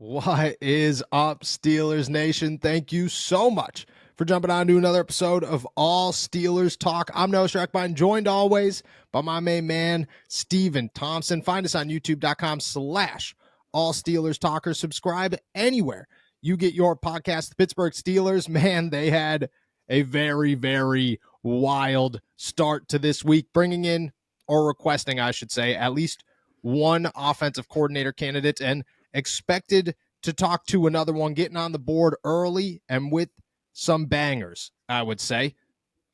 What is up, Steelers Nation? Thank you so much for jumping on to another episode of All Steelers Talk. I'm Noah Schreckbein, joined always by my main man, Steven Thompson. Find us on youtube.com/All Steelers Talker. Subscribe anywhere you get your podcast. The Pittsburgh Steelers, man, they had a very, very wild start to this week, bringing in, or requesting, I should say, at least one offensive coordinator candidate, and expected to talk to another one, getting on the board early and with some bangers, I would say.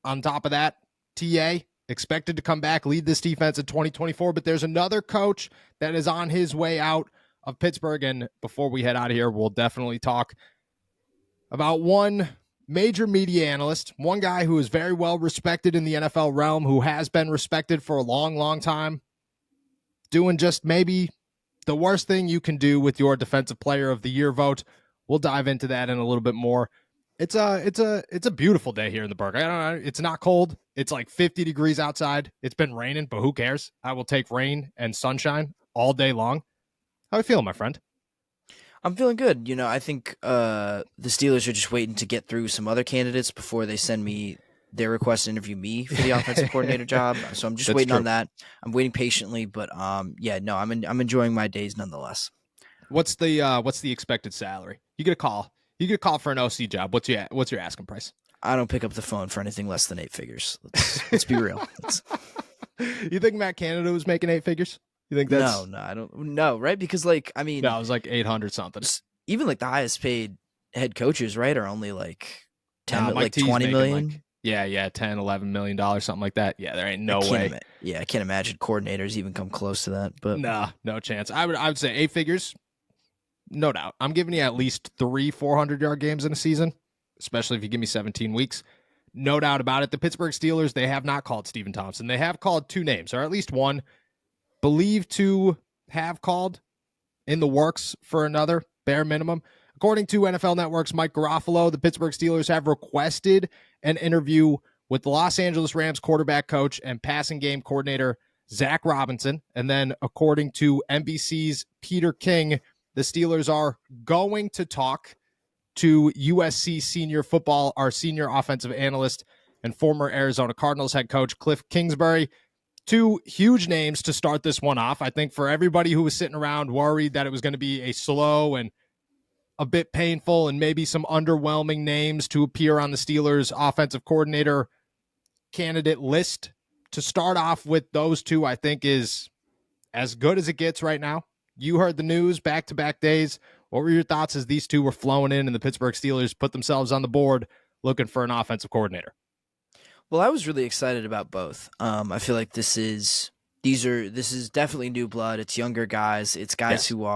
On top of that, TA expected to come back, lead this defense in 2024, but there's another coach that is on his way out of Pittsburgh. And before we head out of here, we'll definitely talk about one major media analyst, one guy who is very well respected in the NFL realm, who has been respected for a long, long time, doing just maybe the worst thing you can do with your Defensive Player of the Year vote. We'll dive into that in a little bit more. It's a beautiful day here in the Berg. I don't know. It's not cold. It's like 50 degrees outside. It's been raining, but who cares? I will take rain and sunshine all day long. How are you feeling, my friend? I'm feeling good. You know, I think the Steelers are just waiting to get through some other candidates before they send me their request to interview me for the offensive coordinator job. So I'm just waiting on that. I'm waiting patiently, but I'm enjoying my days nonetheless. What's the expected salary? You get a call. You get a call for an OC job. What's your asking price? I don't pick up the phone for anything less than 8 figures. Let's be real. You think Matt Canada was making 8 figures? You think that's No, I don't know, right? Because no, it was like 800 something. Even like the highest paid head coaches, right, are only like 10 like 20 million. Like, yeah, 10, 11 million dollars, something like that. Yeah, there ain't no way. I can't imagine coordinators even come close to that. But no chance. I would say 8 figures, no doubt. I'm giving you at least 3 400-yard games in a season, especially if you give me 17 weeks. No doubt about it. The Pittsburgh Steelers, they have not called Stephen Thompson. They have called 2 names, or at least one, believed to have called, in the works for another, bare minimum. According to NFL Network's Mike Garofalo, the Pittsburgh Steelers have requested an interview with the Los Angeles Rams quarterback coach and passing game coordinator Zach Robinson. And then according to NBC's Peter King, the Steelers are going to talk to USC senior offensive analyst and former Arizona Cardinals head coach Cliff Kingsbury. 2 huge names to start this one off. I think for everybody who was sitting around worried that it was going to be a slow and a bit painful and maybe some underwhelming names to appear on the Steelers offensive coordinator candidate list, to start off with those 2, I think is as good as it gets right now. You heard the news back-to-back days. What were your thoughts as these 2 were flowing in and the Pittsburgh Steelers put themselves on the board looking for an offensive coordinator? Well, I was really excited about both. I feel like this is definitely new blood. It's younger guys. It's guys who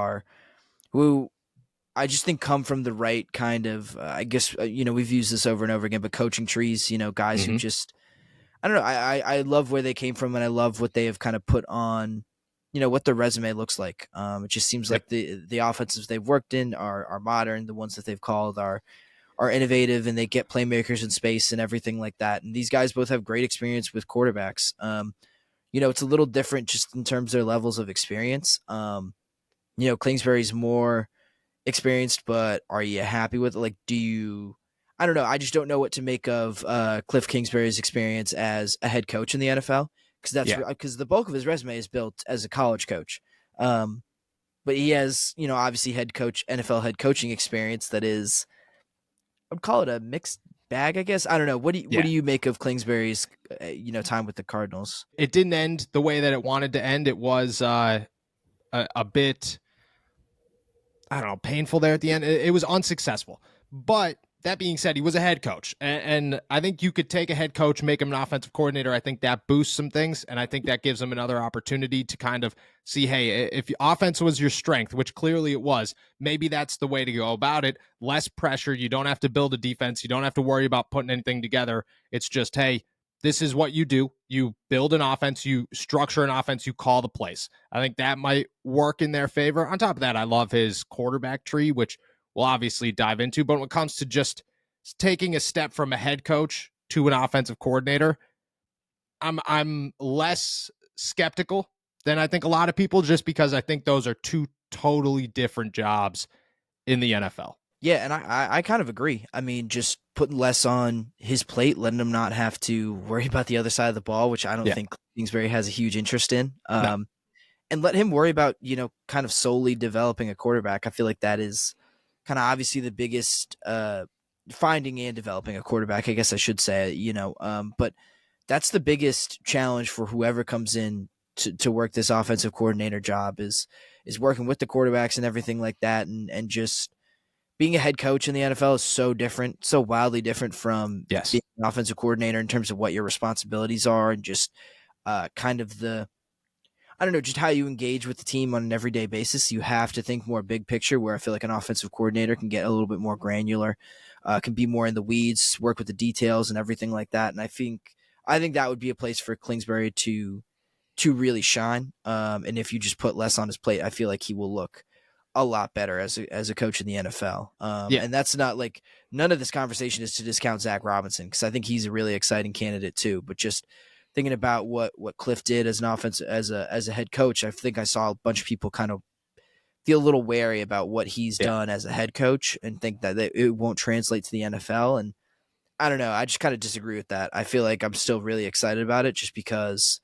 I just think come from the right kind of, I guess, we've used this over and over again, but coaching trees, guys who just, I don't know. I love where they came from, and I love what they have kind of put on, what their resume looks like. It just seems like the offenses they've worked in are modern. The ones that they've called are innovative, and they get playmakers in space and everything like that. And these guys both have great experience with quarterbacks. It's a little different just in terms of their levels of experience. Kingsbury's more experienced, but are you happy with it? Like, I don't know. I just don't know what to make of Cliff Kingsbury's experience as a head coach in the NFL, because the bulk of his resume is built as a college coach. But he has, obviously NFL head coaching experience that is, I'd call it a mixed bag, I guess. I don't know. What do you make of Kingsbury's, time with the Cardinals? It didn't end the way that it wanted to end. It was a bit, I don't know, painful there at the end. It was unsuccessful. But that being said, he was a head coach. And I think you could take a head coach, make him an offensive coordinator. I think that boosts some things. And I think that gives him another opportunity to kind of see, hey, if offense was your strength, which clearly it was, maybe that's the way to go about it. Less pressure. You don't have to build a defense. You don't have to worry about putting anything together. It's just, hey, this is what you do. You build an offense, you structure an offense, you call the plays. I think that might work in their favor. On top of that, I love his quarterback tree, which we'll obviously dive into. But when it comes to just taking a step from a head coach to an offensive coordinator, I'm less skeptical than I think a lot of people, just because I think those are 2 totally different jobs in the NFL. Yeah, and I kind of agree. I mean, just putting less on his plate, letting him not have to worry about the other side of the ball, which I don't think Kingsbury has a huge interest in. No. And let him worry about, kind of solely developing a quarterback. I feel like that is kind of obviously the biggest finding and developing a quarterback, I guess I should say, but that's the biggest challenge for whoever comes in to work this offensive coordinator job is working with the quarterbacks and everything like that. And just being a head coach in the NFL is so different, so wildly different from being an offensive coordinator in terms of what your responsibilities are and just kind of just how you engage with the team on an everyday basis. You have to think more big picture, where I feel like an offensive coordinator can get a little bit more granular, can be more in the weeds, work with the details and everything like that. And I think that would be a place for Kingsbury to really shine. And if you just put less on his plate, I feel like he will look a lot better as a coach in the NFL. And that's not like, none of this conversation is to discount Zach Robinson, because I think he's a really exciting candidate too. But just thinking about what Cliff did as an offense, as a head coach, I think I saw a bunch of people kind of feel a little wary about what he's done as a head coach and think that it won't translate to the NFL. And I don't know. I just kind of disagree with that. I feel like I'm still really excited about it just because,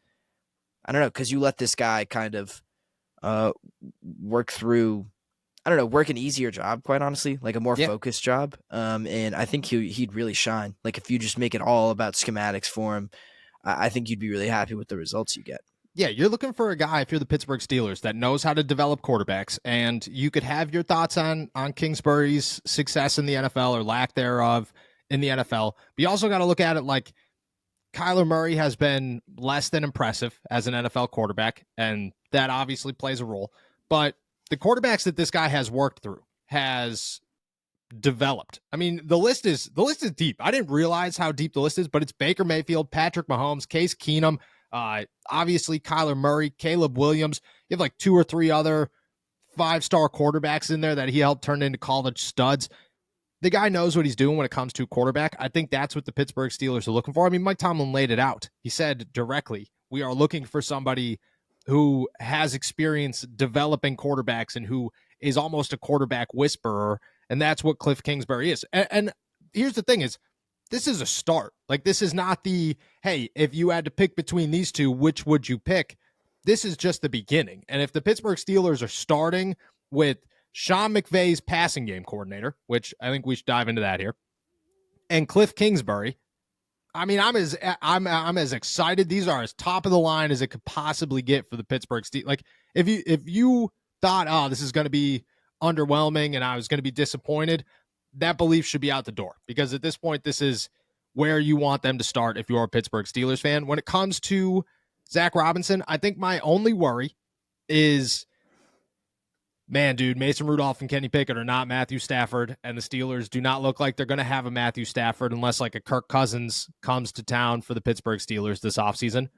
I don't know, because you let this guy kind of work an easier job, quite honestly, like a more focused job. And I think he'd really shine. Like if you just make it all about schematics for him, I think you'd be really happy with the results you get. Yeah, you're looking for a guy, if you're the Pittsburgh Steelers, that knows how to develop quarterbacks, and you could have your thoughts on Kingsbury's success in the NFL or lack thereof in the NFL. But you also got to look at it like Kyler Murray has been less than impressive as an NFL quarterback, and that obviously plays a role. But the quarterbacks that this guy has worked through, has developed. I mean, the list is deep. I didn't realize how deep the list is, but it's Baker Mayfield, Patrick Mahomes, Case Keenum, obviously Kyler Murray, Caleb Williams. You have like 2 or 3 other 5-star quarterbacks in there that he helped turn into college studs. The guy knows what he's doing when it comes to quarterback. I think that's what the Pittsburgh Steelers are looking for. I mean, Mike Tomlin laid it out. He said directly, we are looking for somebody who has experience developing quarterbacks and who is almost a quarterback whisperer. And that's what Cliff Kingsbury is. And here's the thing is, this is a start. Like, this is not the, hey, if you had to pick between these two, which would you pick? This is just the beginning. And if the Pittsburgh Steelers are starting with Sean McVay's passing game coordinator, which I think we should dive into that here, and Cliff Kingsbury, I mean, I'm as excited. These are as top of the line as it could possibly get for the Pittsburgh Steelers. Like, if you thought, oh, this is going to be underwhelming and I was going to be disappointed, that belief should be out the door, because at this point, this is where you want them to start if you're a Pittsburgh Steelers fan. When it comes to Zach Robinson, I think my only worry is, man, dude, Mason Rudolph and Kenny Pickett are not Matthew Stafford, and the Steelers do not look like they're going to have a Matthew Stafford unless like a Kirk Cousins comes to town for the Pittsburgh Steelers this offseason.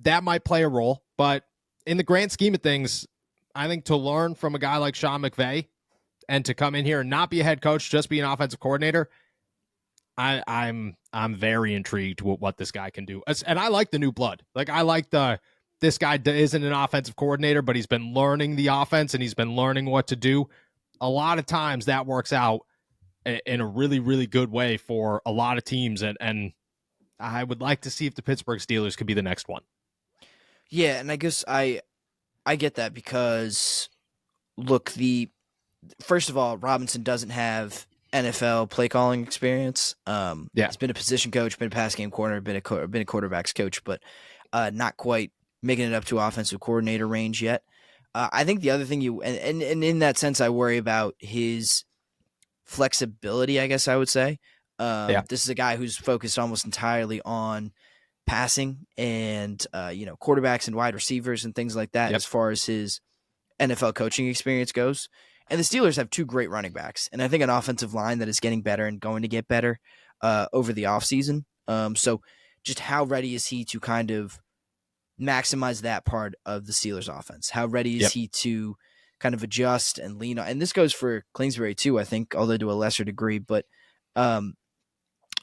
That might play a role, but in the grand scheme of things, I think to learn from a guy like Sean McVay and to come in here and not be a head coach, just be an offensive coordinator, I'm very intrigued with what this guy can do. And I like the new blood. Like, I like this guy isn't an offensive coordinator, but he's been learning the offense and he's been learning what to do. A lot of times that works out in a really, really good way for a lot of teams. And I would like to see if the Pittsburgh Steelers could be the next one. Yeah, and I guess I get that because, look, first of all, Robinson doesn't have NFL play calling experience. He's been a position coach, been a pass game corner, been a quarterbacks coach, but not quite making it up to offensive coordinator range yet. I think the other thing and in that sense, I worry about his flexibility, I guess I would say. This is a guy who's focused almost entirely on passing and, quarterbacks and wide receivers and things like that as far as his NFL coaching experience goes. And the Steelers have 2 great running backs, and I think an offensive line that is getting better and going to get better over the offseason. So just how ready is he to kind of maximize that part of the Steelers offense? How ready is he to kind of adjust and lean on? And this goes for Kingsbury too, I think, although to a lesser degree. But,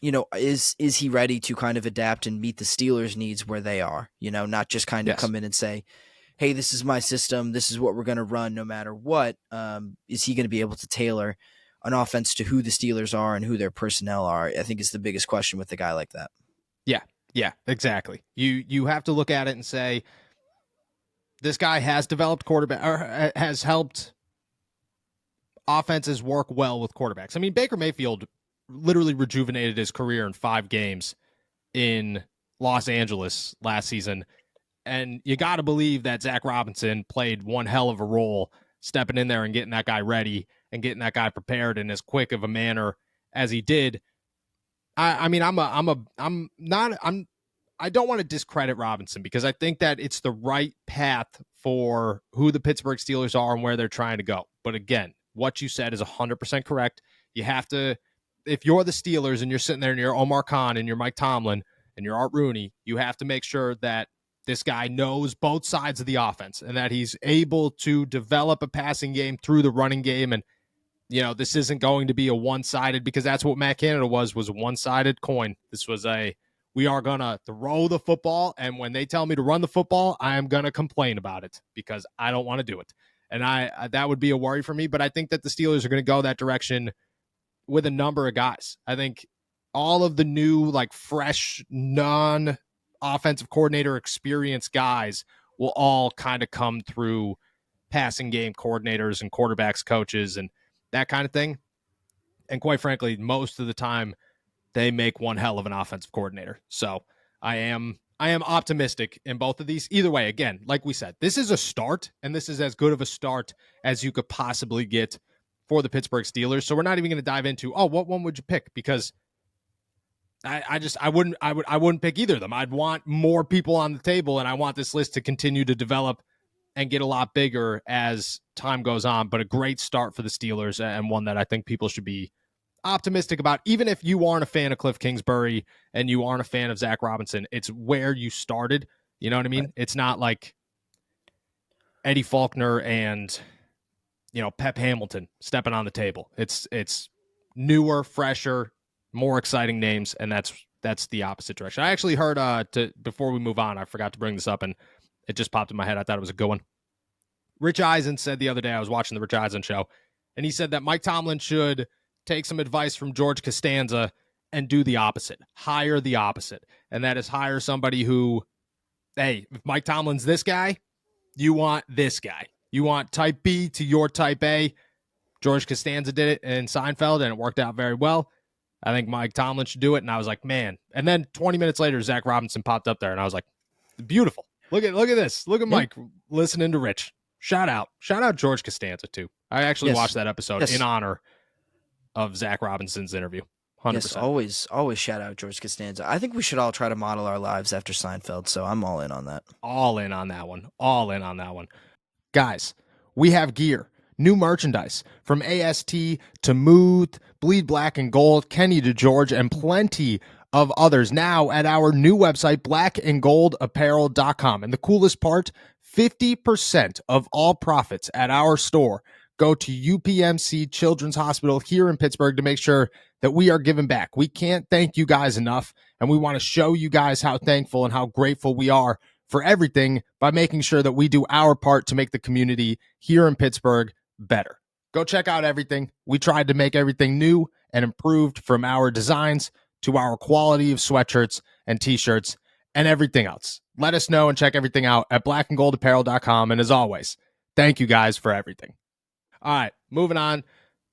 is he ready to kind of adapt and meet the Steelers' needs where they are? Not just kind of come in and say, hey, this is my system. This is what we're going to run no matter what. Is he going to be able to tailor an offense to who the Steelers are and who their personnel are? I think is the biggest question with a guy like that. Yeah, exactly. You have to look at it and say, this guy has developed quarterback, or has helped offenses work well with quarterbacks. I mean, Baker Mayfield literally rejuvenated his career in 5 games in Los Angeles last season. And you got to believe that Zach Robinson played one hell of a role stepping in there and getting that guy ready and getting that guy prepared in as quick of a manner as he did. I don't want to discredit Robinson because I think that it's the right path for who the Pittsburgh Steelers are and where they're trying to go. But again, what you said is 100% correct. You have to, if you're the Steelers and you're sitting there and you're Omar Khan and you're Mike Tomlin and you're Art Rooney, you have to make sure that this guy knows both sides of the offense and that he's able to develop a passing game through the running game. And, you know, this isn't going to be a one-sided, because that's what Matt Canada was a one-sided coin. This was we are going to throw the football, and when they tell me to run the football, I am going to complain about it because I don't want to do it. And that would be a worry for me, but I think that the Steelers are going to go that direction with a number of guys. I think all of the new, like, fresh, non-offensive coordinator experienced guys will all kind of come through passing game coordinators and quarterbacks coaches and that kind of thing. And quite frankly, most of the time they make one hell of an offensive coordinator. So I am optimistic in both of these. Either way, again, like we said, this is a start, and this is as good of a start as you could possibly get for the Pittsburgh Steelers. So we're not even going to dive into, what one would you pick? Because I wouldn't pick either of them. I'd want more people on the table, and I want this list to continue to develop and get a lot bigger as time goes on. But a great start for the Steelers, and one that I think people should be optimistic about. Even if you aren't a fan of Cliff Kingsbury and you aren't a fan of Zach Robinson, it's where you started. You know what I mean? Right. It's not like Eddie Faulkner and, Pep Hamilton stepping on the table. It's newer, fresher, more exciting names, and that's the opposite direction. I actually heard before we move on, I forgot to bring this up, and it just popped in my head. I thought it was a good one. Rich Eisen said the other day, I was watching the Rich Eisen show, and he said that Mike Tomlin should take some advice from George Costanza and do the opposite. Hire the opposite. And that is hire somebody who, hey, if Mike Tomlin's this guy, you want this guy. You want type B to your type A. George Costanza did it in Seinfeld, and it worked out very well. I think Mike Tomlin should do it. And I was like, man. And then 20 minutes later, Zach Robinson popped up there, and I was like, beautiful. Look at this. Look at Mike listening to Rich. Shout out George Costanza, too. I actually watched that episode in honor of Zach Robinson's interview. 100%. Yes, always shout out George Costanza. I think we should all try to model our lives after Seinfeld, so I'm all in on that. All in on that one. Guys, we have gear, new merchandise from AST to Muth, Bleed Black and Gold, Kenny to George, and plenty of others now at our new website, blackandgoldapparel.com. And the coolest part, 50% of all profits at our store go to UPMC Children's Hospital here in Pittsburgh to make sure that we are giving back. We can't thank you guys enough, and we want to show you guys how thankful and how grateful we are for everything by making sure that we do our part to make the community here in Pittsburgh better. Go check out everything. We tried to make everything new and improved, from our designs to our quality of sweatshirts and t-shirts and everything else. Let us know and check everything out at blackandgoldapparel.com. And as always, thank you guys for everything. All right, moving on.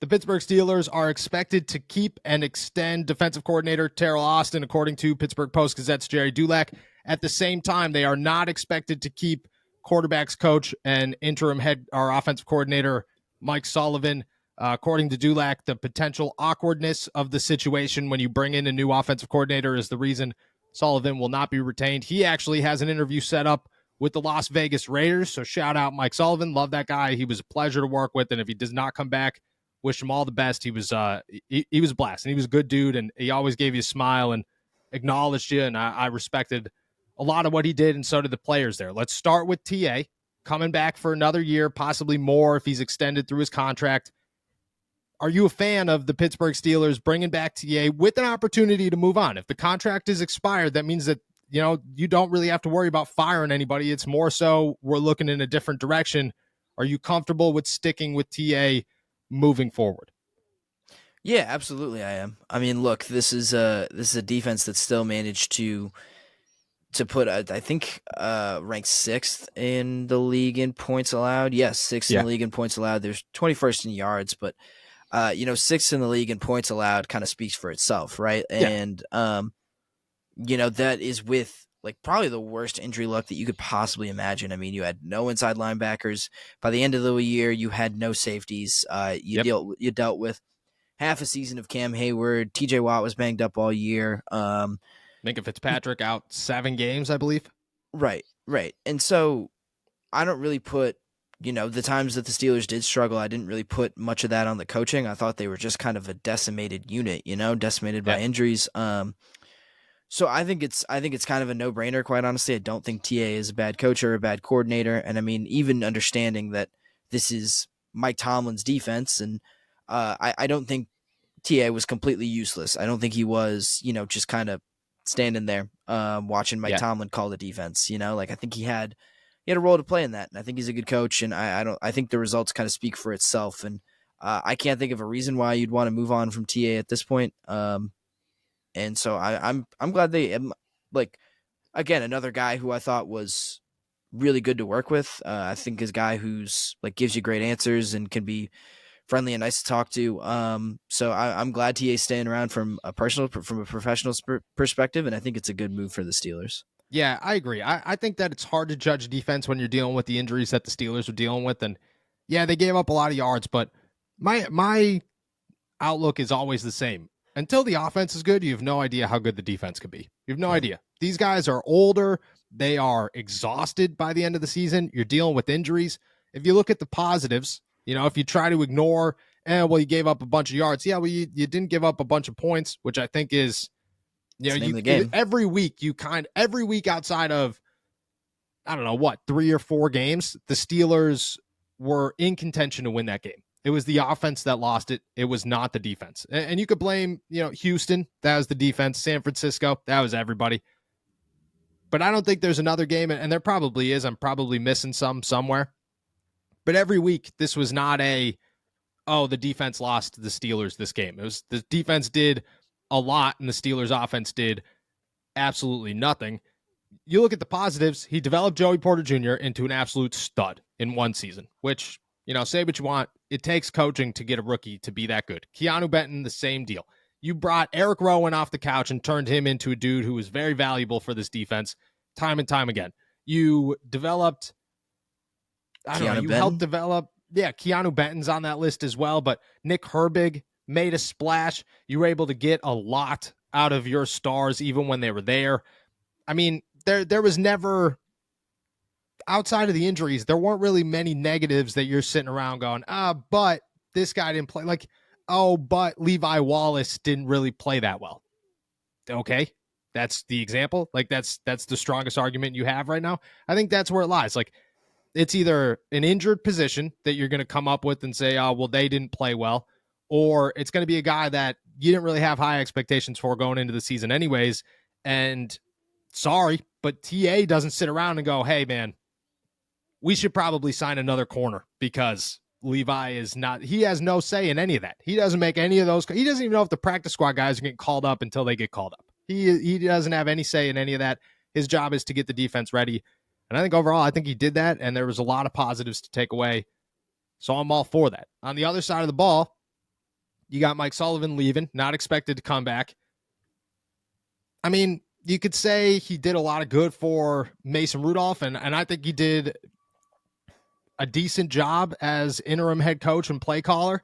The Pittsburgh Steelers are expected to keep and extend defensive coordinator Terrell Austin, according to Pittsburgh Post-Gazette's Jerry Dulac. At the same time, they are not expected to keep quarterbacks coach and interim head or offensive coordinator Mike Sullivan. According to Dulac, the potential awkwardness of the situation when you bring in a new offensive coordinator is the reason Sullivan will not be retained. He actually has an interview set up with the Las Vegas Raiders, so shout out Mike Sullivan. Love that guy. He was a pleasure to work with, and if he does not come back, wish him all the best. He was he was a blast, and he was a good dude, and he always gave you a smile and acknowledged you, and I respected a lot of what he did, and so did the players there. Let's start with TA, coming back for another year, possibly more if he's extended through his contract. Are you a fan of the Pittsburgh Steelers bringing back TA with an opportunity to move on? If the contract is expired, that means that you don't really have to worry about firing anybody. It's more so we're looking in a different direction. Are you comfortable with sticking with TA moving forward? Yeah, absolutely, I am. I mean, look, this is a defense that still managed to put I think ranked sixth in the league in points allowed. Yes, sixth in Yeah. the league in points allowed. There's 21st in yards, but sixth in the league in points allowed kind of speaks for itself, right? Yeah. And that is with like probably the worst injury luck that you could possibly imagine. I mean, you had no inside linebackers. By the end of the year, you had no safeties. Yep. You dealt with half a season of Cam Hayward. TJ Watt was banged up all year. Minka Fitzpatrick out 7 games, I believe. Right. And so I don't really put, the times that the Steelers did struggle, I didn't really put much of that on the coaching. I thought they were just kind of a decimated unit, decimated by injuries. So I think it's kind of a no-brainer, quite honestly. I don't think TA is a bad coach or a bad coordinator. And I mean, even understanding that this is Mike Tomlin's defense, and I don't think TA was completely useless. I don't think he was, just kind of standing there watching Mike Tomlin call the defense. I think he had a role to play in that, and I think he's a good coach. And I think the results kind of speak for itself. And I can't think of a reason why you'd want to move on from TA at this point. And so I'm glad they like, again, another guy who I thought was really good to work with. I think is a guy who's like gives you great answers and can be friendly and nice to talk to. So I'm glad TA's staying around from a professional perspective, and I think it's a good move for the Steelers. Yeah, I agree. I think that it's hard to judge defense when you're dealing with the injuries that the Steelers are dealing with. And yeah, they gave up a lot of yards, but my outlook is always the same. Until the offense is good, you have no idea how good the defense could be. You have no idea. These guys are older. They are exhausted by the end of the season. You're dealing with injuries. If you look at the positives, if you try to ignore, you gave up a bunch of yards. Yeah, well, you didn't give up a bunch of points, which I think is, every week outside of, I don't know what, 3 or 4 games, the Steelers were in contention to win that game. It was the offense that lost it. It was not the defense. And you could blame, Houston. That was the defense. San Francisco. That was everybody. But I don't think there's another game, and there probably is. I'm probably missing somewhere. But every week, this was not the defense lost to the Steelers this game. It was the defense did a lot, and the Steelers offense did absolutely nothing. You look at the positives. He developed Joey Porter Jr. into an absolute stud in one season, which, say what you want. It takes coaching to get a rookie to be that good. Keanu Benton, the same deal. You brought Eric Rowan off the couch and turned him into a dude who was very valuable for this defense time and time again. You developed, helped develop, Keanu Benton's on that list as well, but Nick Herbig made a splash. You were able to get a lot out of your stars even when they were there. I mean, there was never, outside of the injuries, there weren't really many negatives that you're sitting around going, but this guy didn't play. Like, but Levi Wallace didn't really play that well. Okay, that's the example. Like, that's the strongest argument you have right now. I think that's where it lies. Like, it's either an injured position that you're going to come up with and say, they didn't play well, or it's going to be a guy that you didn't really have high expectations for going into the season anyways. And sorry, but TA doesn't sit around and go, hey, man, we should probably sign another corner because Levi is not, he has no say in any of that. He doesn't make any of those. He doesn't even know if the practice squad guys are getting called up until they get called up. He doesn't have any say in any of that. His job is to get the defense ready. And I think overall, I think he did that. And there was a lot of positives to take away. So I'm all for that. On the other side of the ball, you got Mike Sullivan leaving, not expected to come back. I mean, you could say he did a lot of good for Mason Rudolph. And I think he did a decent job as interim head coach and play caller.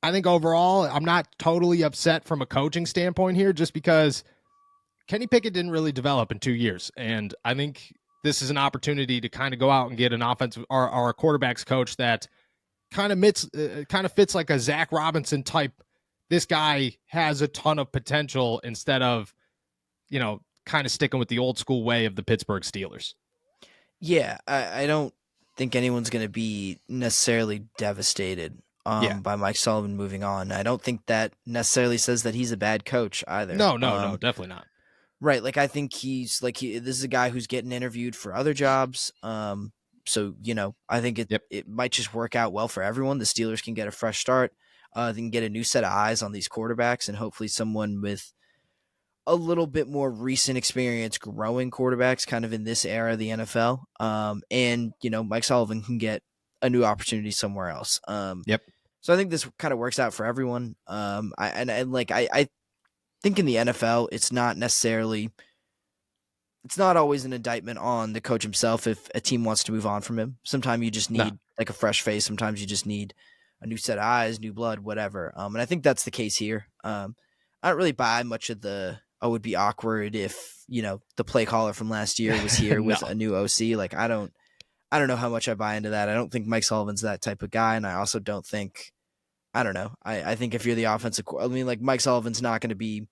I think overall, I'm not totally upset from a coaching standpoint here, just because Kenny Pickett didn't really develop in 2 years. And I think this is an opportunity to kind of go out and get an offensive or a quarterback's coach that kind of fits like a Zach Robinson type. This guy has a ton of potential instead of, kind of sticking with the old school way of the Pittsburgh Steelers. Yeah, I don't think anyone's going to be necessarily devastated by Mike Sullivan moving on. I don't think that necessarily says that he's a bad coach either. No, definitely not. Right. Like, I think he's like, this is a guy who's getting interviewed for other jobs. So, I think Yep. it might just work out well for everyone. The Steelers can get a fresh start. They can get a new set of eyes on these quarterbacks, and hopefully someone with a little bit more recent experience growing quarterbacks kind of in this era of the NFL. And, Mike Sullivan can get a new opportunity somewhere else. Yep. So I think this kind of works out for everyone. I think in the NFL, it's not always an indictment on the coach himself if a team wants to move on from him. Sometimes you just need like a fresh face. Sometimes you just need a new set of eyes, new blood, whatever. And I think that's the case here. I don't really buy much of the, it would be awkward if, the play caller from last year was here with a new OC. Like, I don't know how much I buy into that. I don't think Mike Sullivan's that type of guy. And I also don't think, I don't know. I think if you're the offensive, like Mike Sullivan's not going to be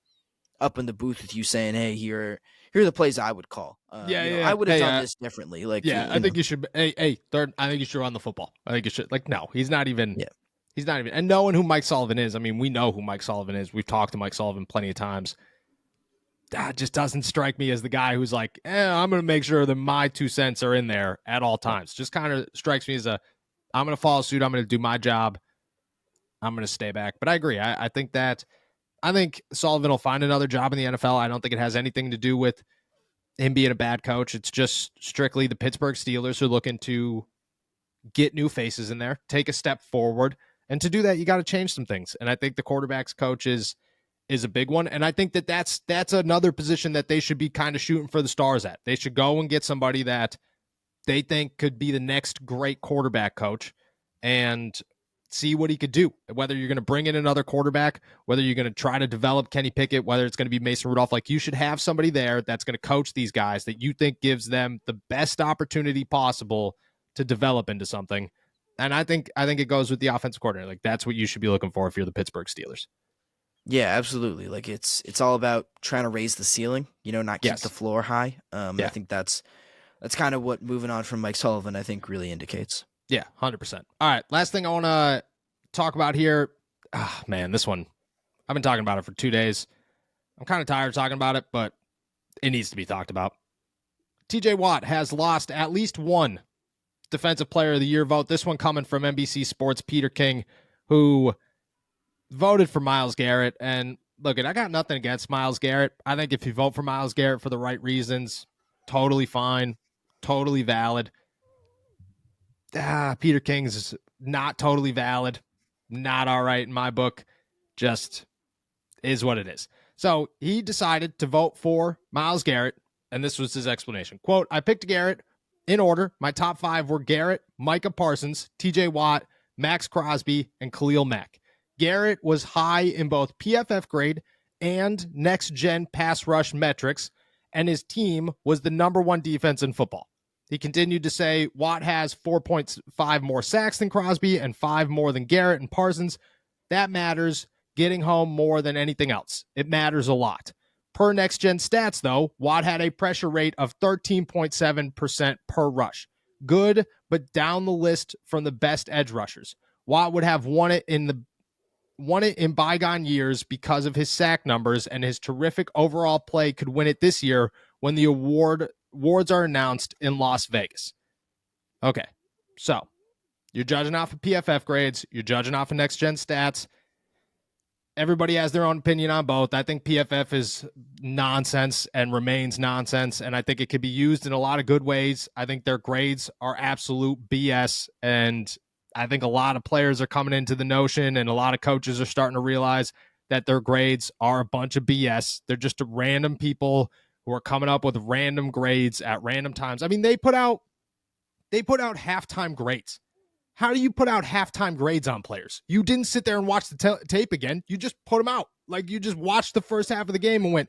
up in the booth with you saying, "Hey, here are the plays I would call." I would have done this differently. Like, I think you should. Hey, third. I think you should run the football. I think you should. Like, no, he's not even. Yeah. He's not even. And knowing who Mike Sullivan is, I mean, we know who Mike Sullivan is. We've talked to Mike Sullivan plenty of times. That just doesn't strike me as the guy who's like, I'm going to make sure that my 2 cents are in there at all times. Just kind of strikes me as I'm going to follow suit. I'm going to do my job. I'm going to stay back. But I agree. I think Sullivan will find another job in the NFL. I don't think it has anything to do with him being a bad coach. It's just strictly the Pittsburgh Steelers are looking to get new faces in there, take a step forward. And to do that, you got to change some things. And I think the quarterback's coach is a big one. And I think that's another position that they should be kind of shooting for the stars at. They should go and get somebody that they think could be the next great quarterback coach and see what he could do. Whether you're going to bring in another quarterback, whether you're going to try to develop Kenny Pickett, whether it's going to be Mason Rudolph, like you should have somebody there that's going to coach these guys that you think gives them the best opportunity possible to develop into something. And I think it goes with the offensive coordinator. Like, that's what you should be looking for if you're the Pittsburgh Steelers. Yeah, absolutely. Like, it's all about trying to raise the ceiling, not keep the floor high. I think that's kind of what moving on from Mike Sullivan, I think, really indicates. Yeah, 100%. All right, last thing I want to talk about here. Man, this one, I've been talking about it for 2 days. I'm kind of tired of talking about it, but it needs to be talked about. TJ Watt has lost at least one Defensive Player of the Year vote. This one coming from NBC Sports' Peter King, who voted for Myles Garrett. And look, I got nothing against Myles Garrett. I think if you vote for Myles Garrett for the right reasons, totally fine, totally valid. Peter King's is not totally valid, not all right in my book, just is what it is. So he decided to vote for Myles Garrett, and this was his explanation. Quote, I picked Garrett in order. My top 5 were Garrett, Micah Parsons, TJ Watt, Max Crosby, and Khalil Mack. Garrett was high in both PFF grade and next-gen pass rush metrics, and his team was the number 1 defense in football. He continued to say Watt has 4.5 more sacks than Crosby and 5 more than Garrett and Parsons. That matters, getting home more than anything else. It matters a lot. Per next-gen stats, though, Watt had a pressure rate of 13.7% per rush. Good, but down the list from the best edge rushers. Watt would have won it in bygone years because of his sack numbers, and his terrific overall play could win it this year when the awards are announced in Las Vegas. Okay, so you're judging off of PFF grades. You're judging off of next-gen stats. Everybody has their own opinion on both. I think PFF is nonsense and remains nonsense, and I think it could be used in a lot of good ways. I think their grades are absolute BS, and I think a lot of players are coming into the notion, and a lot of coaches are starting to realize that their grades are a bunch of BS. They're just random people who are coming up with random grades at random times. I mean, they put out halftime grades. How do you put out halftime grades on players? You didn't sit there and watch the tape again. You just put them out. Like, you just watched the first half of the game and went,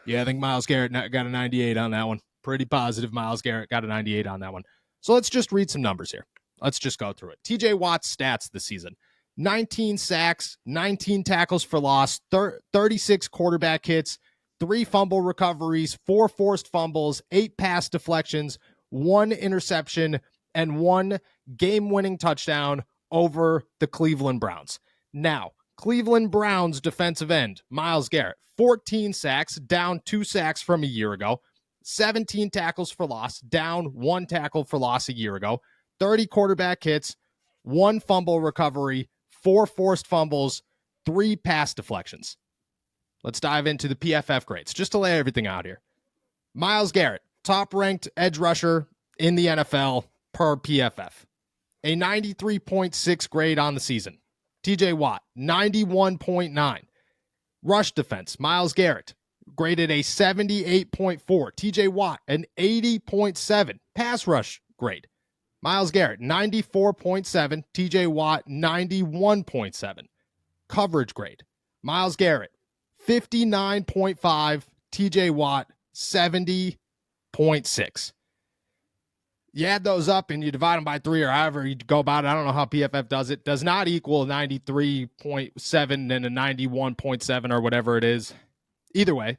yeah, I think Myles Garrett got a 98 on that one. Pretty positive Myles Garrett got a 98 on that one. So let's just read some numbers here. Let's just go through it. TJ Watt's stats this season. 19 sacks, 19 tackles for loss, 36 quarterback hits, 3 fumble recoveries, 4 forced fumbles, 8 pass deflections, 1 interception, and 1 game-winning touchdown over the Cleveland Browns. Now, Cleveland Browns defensive end, Myles Garrett, 14 sacks, down 2 sacks from a year ago, 17 tackles for loss, down 1 tackle for loss a year ago, 30 quarterback hits, 1 fumble recovery, 4 forced fumbles, 3 pass deflections. Let's dive into the PFF grades just to lay everything out here. Myles Garrett, top-ranked edge rusher in the NFL per PFF. A 93.6 grade on the season. TJ Watt, 91.9. Rush defense, Myles Garrett, graded a 78.4. TJ Watt, an 80.7. Pass rush grade. Myles Garrett, 94.7. TJ Watt, 91.7. Coverage grade. Myles Garrett, 59.5. TJ Watt, 70.6. You add those up and you divide them by 3 or however you go about it. I don't know how PFF does it. Does not equal 93.7 and a 91.7 or whatever it is. Either way,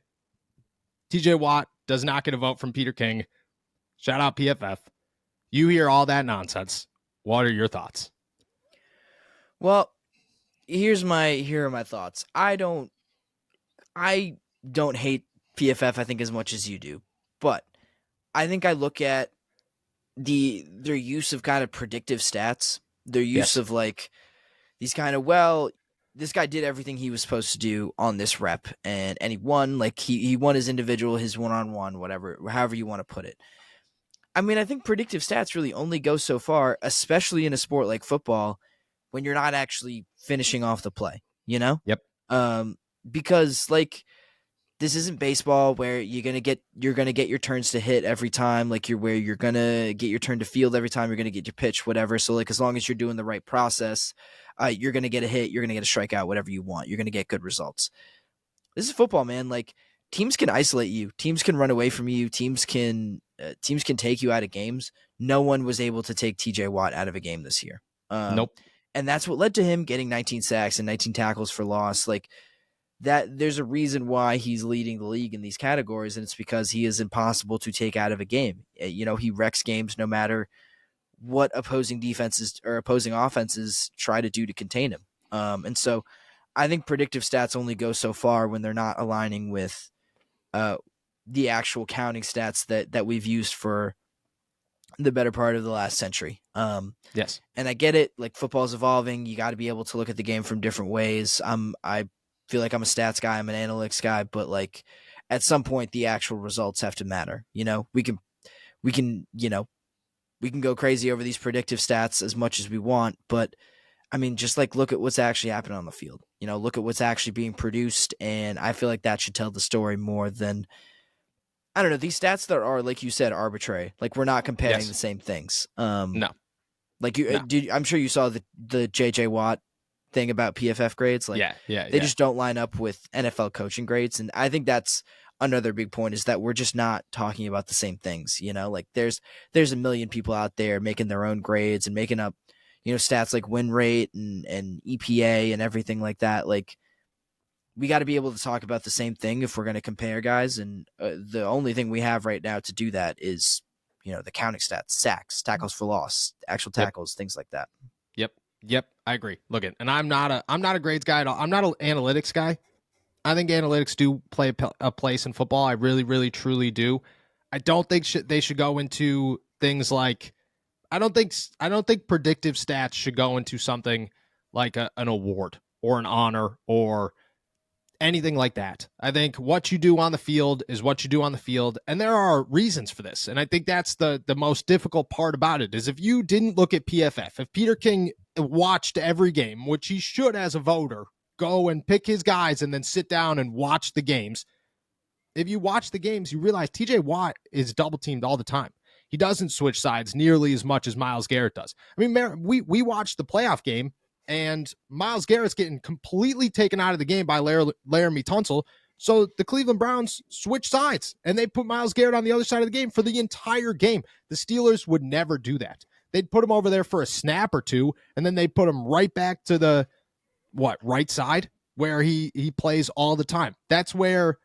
TJ Watt does not get a vote from Peter King. Shout out PFF. You hear all that nonsense. What are your thoughts? Well, here are my thoughts. I don't hate PFF, I think, as much as you do. But I think I look at their use of kind of predictive stats, their use of like these kind of, well, this guy did everything he was supposed to do on this rep and he won, like he won his individual, his one-on-one, whatever, however you want to put it. I mean, I think predictive stats really only go so far, especially in a sport like football, when you're not actually finishing off the play, you know? Yep. Because like, this isn't baseball where you're gonna get your turns to hit every time, like you're gonna get your turn to field every time, you're gonna get your pitch, whatever. So like as long as you're doing the right process, you're gonna get a hit, you're gonna get a strikeout, whatever you want, you're gonna get good results. This is football, man. Like teams can isolate you, teams can run away from you, teams can take you out of games. No one was able to take TJ Watt out of a game this year. Nope. And that's what led to him getting 19 sacks and 19 tackles for loss. Like that, there's a reason why he's leading the league in these categories, and it's because he is impossible to take out of a game. You know, he wrecks games no matter what opposing defenses or opposing offenses try to do to contain him. And so I think predictive stats only go so far when they're not aligning with the actual counting stats that we've used for the better part of the last century. Yes. And I get it. Like football's evolving. You got to be able to look at the game from different ways. I feel like I'm a stats guy. I'm an analytics guy, but like at some point the actual results have to matter. You know, we can go crazy over these predictive stats as much as we want, but I mean, just like look at what's actually happening on the field, you know, look at what's actually being produced. And I feel like that should tell the story more than, I don't know, these stats that are, like you said, arbitrary. Like we're not comparing the same things. No. Like I'm sure you saw the JJ Watt thing about PFF grades. Like they just don't line up with NFL coaching grades. And I think that's another big point, is that we're just not talking about the same things. You know, like there's a million people out there making their own grades and making up, you know, stats like win rate and EPA and everything like that. Like we got to be able to talk about the same thing if we're going to compare guys. And the only thing we have right now to do that is, you know, the counting stats, sacks, tackles for loss, actual tackles, things like that. Yep. I agree. Look at, and I'm not a grades guy at all. I'm not an analytics guy. I think analytics do play a place in football. I really, really, truly do. I don't think they should go into things like, I don't think predictive stats should go into something like an award or an honor or anything like that. I think what you do on the field is what you do on the field, and there are reasons for this. And I think that's the most difficult part about it, is if you didn't look at PFF, if Peter King watched every game, which he should as a voter, go and pick his guys and then sit down and watch the games. If you watch the games, you realize TJ Watt is double teamed all the time. He doesn't switch sides nearly as much as Myles Garrett does. I mean, we watched the playoff game, and Myles Garrett's getting completely taken out of the game by Laramie Tunsil. So the Cleveland Browns switched sides, and they put Myles Garrett on the other side of the game for the entire game. The Steelers would never do that. They'd put him over there for a snap or two, and then they'd put him right back to the right side where he plays all the time. That's where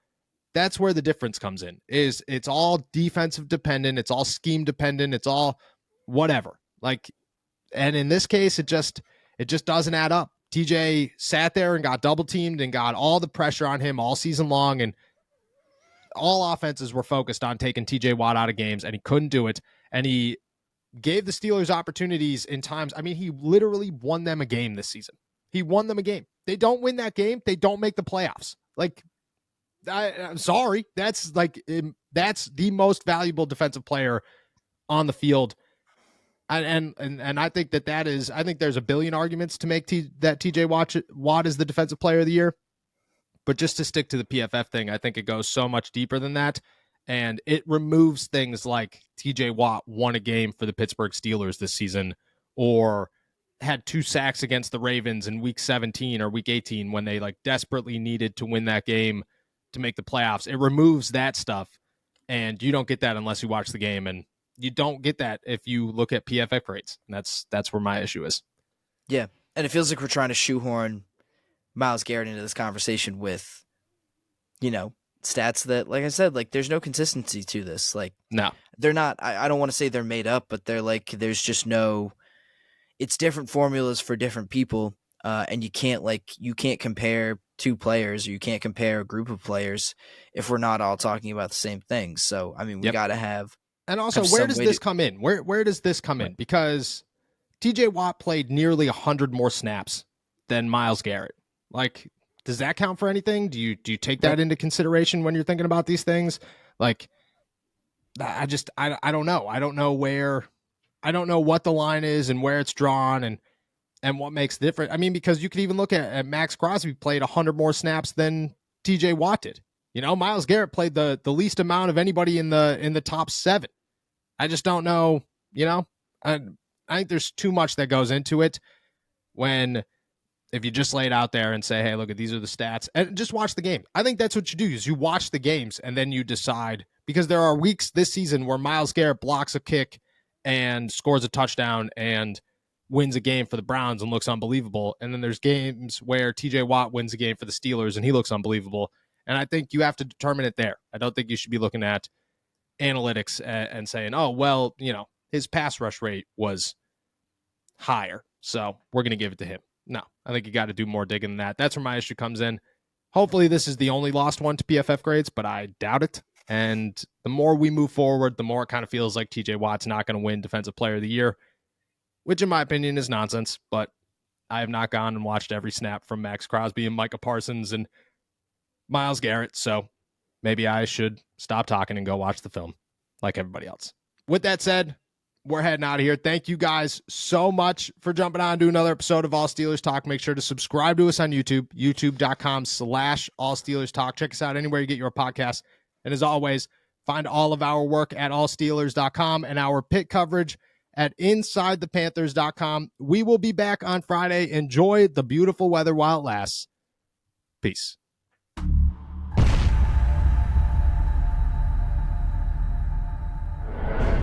the difference comes in. Is it's all defensive dependent, it's all scheme dependent, it's all whatever. Like, and in this case, it just doesn't add up. TJ sat there and got double teamed and got all the pressure on him all season long, and all offenses were focused on taking TJ Watt out of games, and he couldn't do it. And he gave the Steelers opportunities in times. I mean, he literally won them a game this season. He won them a game. They don't win that game, they don't make the playoffs. Like, I'm sorry. That's the most valuable defensive player on the field. And I think I think there's a billion arguments to make that TJ Watt is the defensive player of the year. But just to stick to the PFF thing, I think it goes so much deeper than that. And it removes things like TJ Watt won a game for the Pittsburgh Steelers this season, or had 2 sacks against the Ravens in week 17 or week 18 when they desperately needed to win that game to make the playoffs. It removes that stuff. And you don't get that unless you watch the game. And you don't get that if you look at PFF grades. And that's where my issue is. Yeah. And it feels like we're trying to shoehorn Myles Garrett into this conversation with, stats that, like I said, there's no consistency to this. No, they're not, I don't want to say they're made up, but they're there's just no, it's different formulas for different people. And you can't compare 2 players, or you can't compare a group of players if we're not all talking about the same things. So, I mean, we got to have. And also, where does this come in? Where does this come in? Because TJ Watt played nearly 100 more snaps than Myles Garrett. Does that count for anything? Do you take that into consideration when you're thinking about these things? I don't know. I don't know what the line is and where it's drawn and what makes different. I mean, because you could even look at Max Crosby played 100 more snaps than TJ Watt did. Myles Garrett played the least amount of anybody in the top 7. I just don't know. I think there's too much that goes into it if you just lay it out there and say, hey, look, these are the stats, and just watch the game. I think that's what you do, is you watch the games and then you decide, because there are weeks this season where Myles Garrett blocks a kick and scores a touchdown and wins a game for the Browns and looks unbelievable. And then there's games where TJ Watt wins a game for the Steelers and he looks unbelievable. And I think you have to determine it there. I don't think you should be looking at analytics and saying, oh, well, his pass rush rate was higher, so we're going to give it to him. No, I think you got to do more digging than that. That's where my issue comes in. Hopefully this is the only lost one to PFF grades, but I doubt it. And the more we move forward, the more it kind of feels like TJ Watt's not going to win Defensive Player of the Year, which in my opinion is nonsense. But I have not gone and watched every snap from Max Crosby and Micah Parsons and Myles Garrett, so maybe I should stop talking and go watch the film like everybody else. With that said, we're heading out of here. Thank you guys so much for jumping on to another episode of All Steelers Talk. Make sure to subscribe to us on YouTube, youtube.com/All Steelers Talk. Check us out anywhere you get your podcasts. And as always, find all of our work at allsteelers.com and our pit coverage at InsideThePanthers.com. We will be back on Friday. Enjoy the beautiful weather while it lasts. Peace.